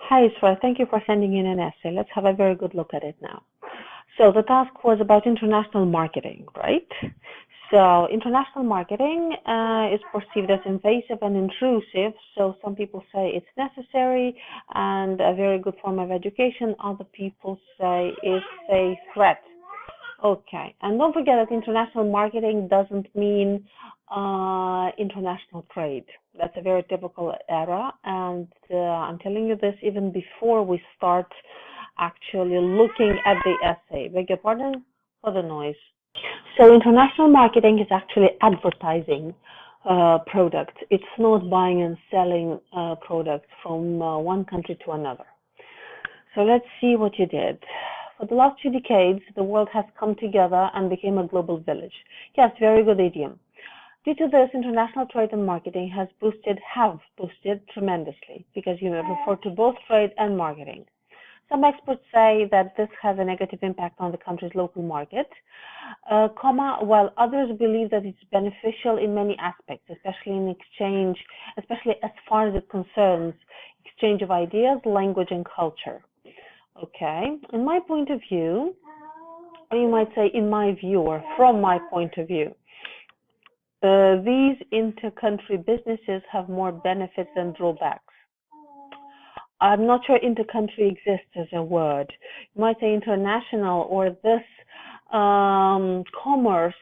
Hi, Isra. Thank you for sending in an essay. Let's have a very good look at it now. So the task was about international marketing, right? So international marketing is perceived as invasive and intrusive. So some people say it's necessary and a very good form of education. Other people say it's a threat. Okay, and don't forget that international marketing doesn't mean international trade. That's a very typical error, and I'm telling you this even before we start actually looking at the essay. Beg your pardon for the noise. So international marketing is actually advertising products. It's not buying and selling products from one country to another. So let's see what you did. For the last 2 decades, the world has come together and became a global village. Yes, very good idiom. Due to this, international trade and marketing have boosted tremendously because you refer to both trade and marketing. Some experts say that this has a negative impact on the country's local market, while others believe that it's beneficial in many aspects, especially as far as it concerns exchange of ideas, language, and culture. Okay, in my point of view, or you might say in my view or from my point of view, these inter-country businesses have more benefits than drawbacks. I'm not sure inter-country exists as a word. You might say international, or this commerce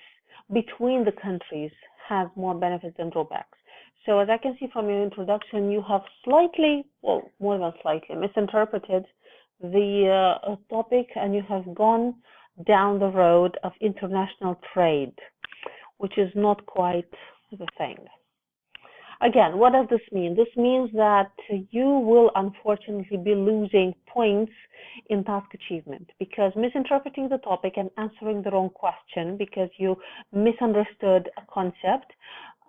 between the countries has more benefits than drawbacks. So as I can see from your introduction, you have slightly, well, more than slightly, misinterpreted the topic, and you have gone down the road of international trade, which is not quite the thing. Again, what does this mean? This means that you will unfortunately be losing points in task achievement because misinterpreting the topic and answering the wrong question because you misunderstood a concept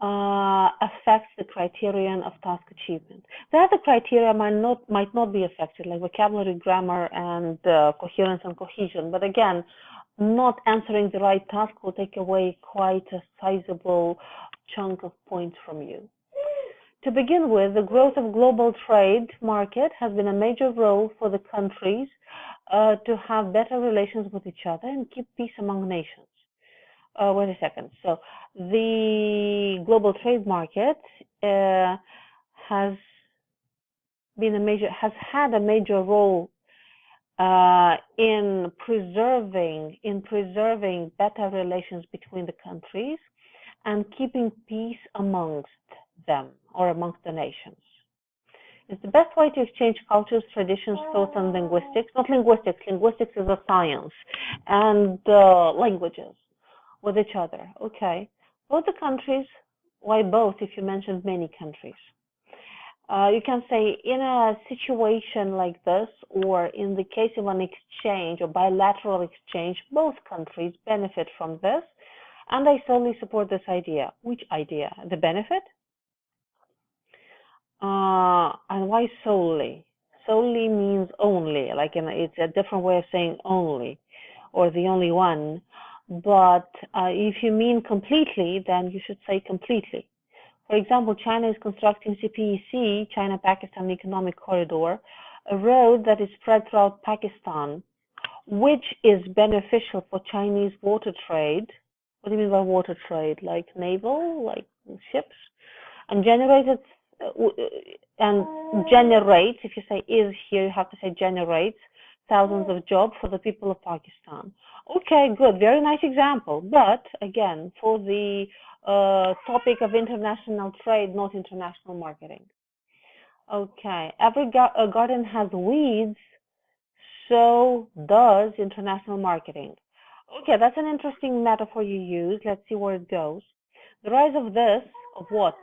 affects the criterion of task achievement. The other criteria might not be affected, like vocabulary, grammar, and coherence and cohesion. But again, not answering the right task will take away quite a sizable chunk of points from you. To begin with, the growth of global trade market has been a major role for the countries to have better relations with each other and keep peace among nations. Wait a second. So the global trade market has had a major role in preserving better relations between the countries and keeping peace amongst them or amongst the nations. It's the best way to exchange cultures, traditions, thoughts, and linguistics. Not linguistics. Linguistics is a science, and languages with each other. Okay. Both the countries, why both if you mentioned many countries? You can say in a situation like this, or in the case of an exchange or bilateral exchange, both countries benefit from this, and I solely support this idea. Which idea? The benefit? And why solely? Solely means only, like it's a different way of saying only, or the only one. But if you mean completely, then you should say completely. For example, China is constructing CPEC, China-Pakistan Economic Corridor, a road that is spread throughout Pakistan, which is beneficial for Chinese water trade. What do you mean by water trade? Like naval, like ships? And generates, if you say is here, you have to say generates thousands of jobs for the people of Pakistan. Okay, good, very nice example. But again, for the topic of international trade, not international marketing. Okay, every garden has weeds, so does international marketing. Okay, that's an interesting metaphor you use. Let's see where it goes. The rise of this, of what?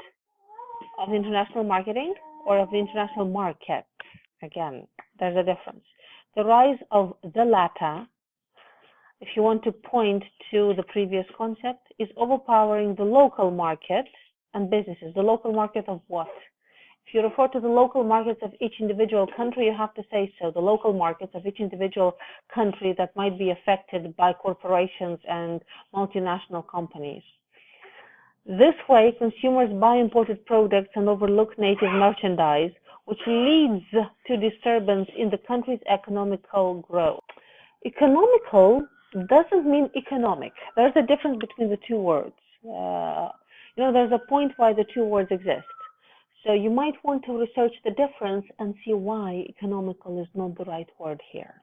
Of international marketing or of the international market? Again, there's a difference. The rise of the latter, if you want to point to the previous concept, is overpowering the local market and businesses. The local market of what? If you refer to the local markets of each individual country, you have to say so. The local markets of each individual country that might be affected by corporations and multinational companies. This way, consumers buy imported products and overlook native merchandise, which leads to disturbance in the country's economical growth. Economical doesn't mean economic. There's a difference between the two words. There's a point why the two words exist. So you might want to research the difference and see why economical is not the right word here.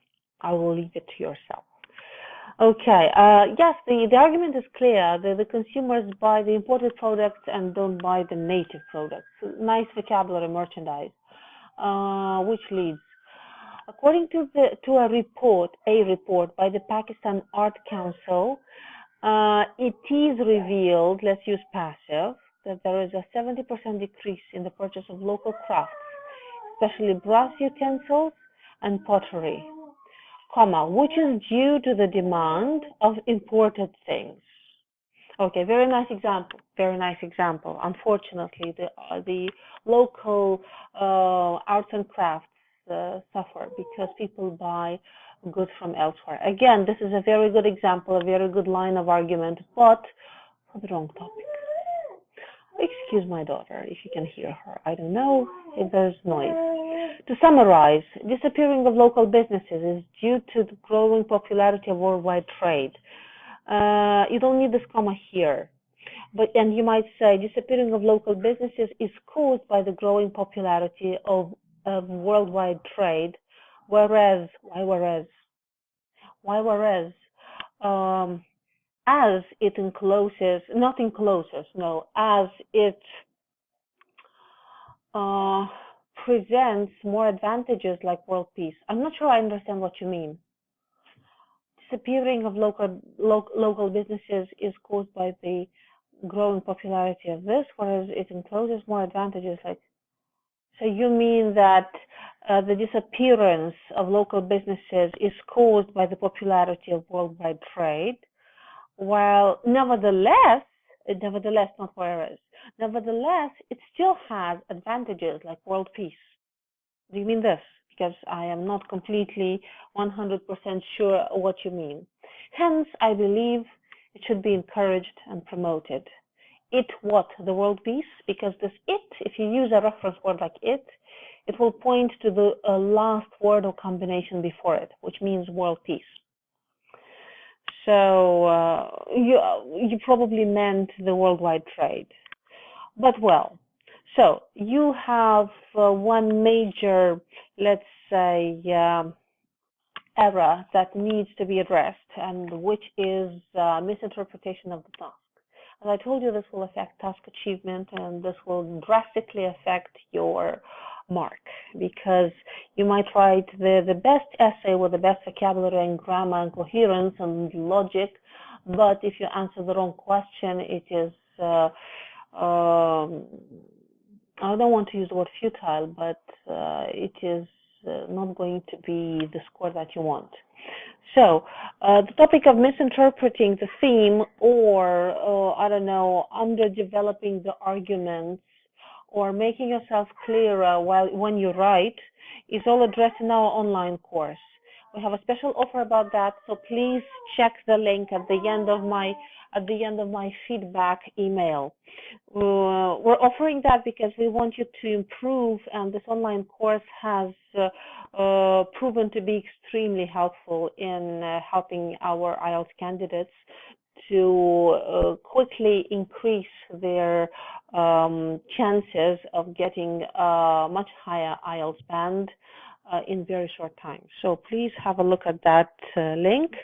I will leave it to yourself. Okay, yes, the argument is clear. The consumers buy the imported products and don't buy the native products. Nice vocabulary, merchandise, which leads. According to a report by the Pakistan Art Council, it is revealed, let's use passive, that there is a 70% decrease in the purchase of local crafts, especially brass utensils and pottery, which is due to the demand of imported things. Okay, very nice example. Very nice example. Unfortunately, the local arts and crafts suffer because people buy goods from elsewhere. Again, this is a very good example, a very good line of argument, but for the wrong topic. Excuse my daughter if you can hear her. I don't know if there's noise. To summarize, disappearing of local businesses is due to the growing popularity of worldwide trade. You don't need this comma here. And you might say disappearing of local businesses is caused by the growing popularity of worldwide trade, whereas as it encloses, not encloses, no, as it presents more advantages like world peace. I'm not sure I understand what you mean. Disappearing of local businesses is caused by the growing popularity of this, whereas it encloses more advantages like. So you mean that the disappearance of local businesses is caused by the popularity of worldwide trade, while nevertheless, not whereas, nevertheless, it still has advantages like world peace. Do you mean this? Because I am not completely 100% sure what you mean. Hence, I believe it should be encouraged and promoted. The world peace? Because this it, if you use a reference word like it will point to the last word or combination before it, which means world peace. So you probably meant the worldwide trade. But well, so you have one major, let's say, error that needs to be addressed, and which is misinterpretation of the task. As I told you, this will affect task achievement, and this will drastically affect your mark, because you might write the best essay with the best vocabulary and grammar and coherence and logic, but if you answer the wrong question, it is I don't want to use the word futile, but it is not going to be the score that you want. So the topic of misinterpreting the theme, or I don't know, underdeveloping the arguments, or making yourself clearer when you write, is all addressed in our online course. We have a special offer about that, so please check the link at the end of my feedback email. We're offering that because we want you to improve, and this online course has proven to be extremely helpful in helping our IELTS candidates to quickly increase their chances of getting a much higher IELTS band in very short time. So please have a look at that link.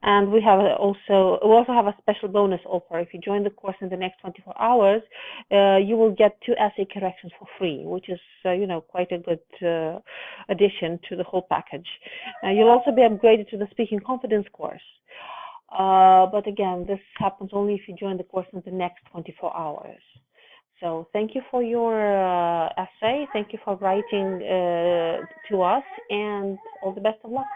And we also have a special bonus offer. If you join the course in the next 24 hours, you will get 2 essay corrections for free, which is quite a good addition to the whole package. You'll also be upgraded to the speaking confidence course. But again, this happens only if you join the course in the next 24 hours. So thank you for your essay. Thank you for writing to us, and all the best of luck.